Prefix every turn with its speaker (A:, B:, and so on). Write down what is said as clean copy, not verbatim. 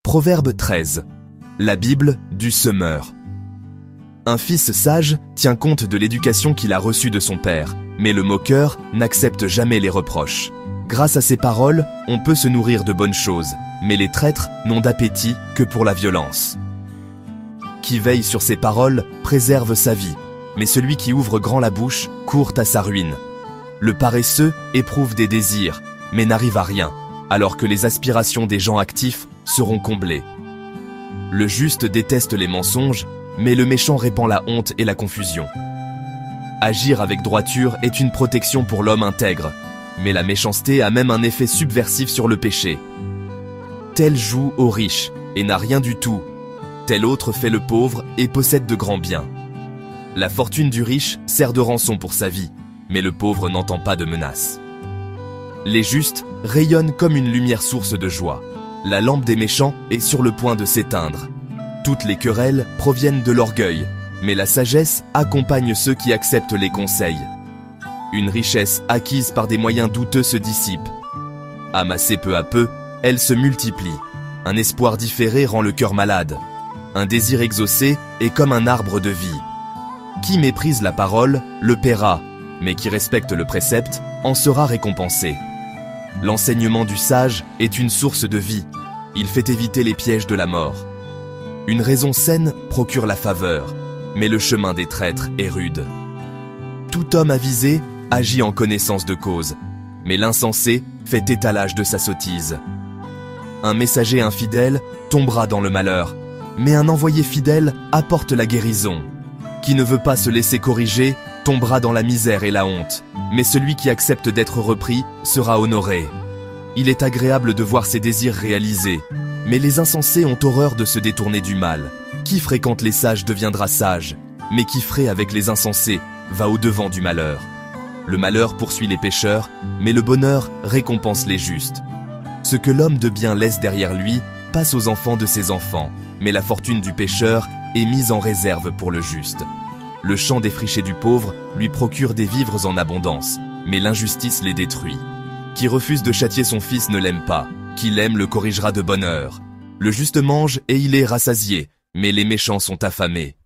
A: Proverbe 13. La Bible du semeur. Un fils sage tient compte de l'éducation qu'il a reçue de son père, mais le moqueur n'accepte jamais les reproches. Grâce à ses paroles, on peut se nourrir de bonnes choses, mais les traîtres n'ont d'appétit que pour la violence. Qui veille sur ses paroles préserve sa vie, mais celui qui ouvre grand la bouche court à sa ruine. Le paresseux éprouve des désirs, mais n'arrive à rien, alors que les aspirations des gens actifs seront comblées. Le juste déteste les mensonges, mais le méchant répand la honte et la confusion. Agir avec droiture est une protection pour l'homme intègre, mais la méchanceté a même un effet subversif sur le péché. Tel joue au riche et n'a rien du tout, tel autre fait le pauvre et possède de grands biens. La fortune du riche sert de rançon pour sa vie, mais le pauvre n'entend pas de menace. Les justes rayonnent comme une lumière source de joie. La lampe des méchants est sur le point de s'éteindre. Toutes les querelles proviennent de l'orgueil, mais la sagesse accompagne ceux qui acceptent les conseils. Une richesse acquise par des moyens douteux se dissipe. Amassée peu à peu, elle se multiplie. Un espoir différé rend le cœur malade. Un désir exaucé est comme un arbre de vie. Qui méprise la parole le paiera, mais qui respecte le précepte en sera récompensé. L'enseignement du sage est une source de vie. Il fait éviter les pièges de la mort. Une raison saine procure la faveur, mais le chemin des traîtres est rude. Tout homme avisé agit en connaissance de cause, mais l'insensé fait étalage de sa sottise. Un messager infidèle tombera dans le malheur, mais un envoyé fidèle apporte la guérison. Qui ne veut pas se laisser corriger tombera dans la misère et la honte, mais celui qui accepte d'être repris sera honoré. Il est agréable de voir ses désirs réalisés, mais les insensés ont horreur de se détourner du mal. Qui fréquente les sages deviendra sage, mais qui fraie avec les insensés va au-devant du malheur. Le malheur poursuit les pécheurs, mais le bonheur récompense les justes. Ce que l'homme de bien laisse derrière lui passe aux enfants de ses enfants, mais la fortune du pécheur est mise en réserve pour le juste. Le champ défriché du pauvre lui procure des vivres en abondance, mais l'injustice les détruit. Qui refuse de châtier son fils ne l'aime pas, qui l'aime le corrigera de bonne heure. Le juste mange et il est rassasié, mais les méchants sont affamés.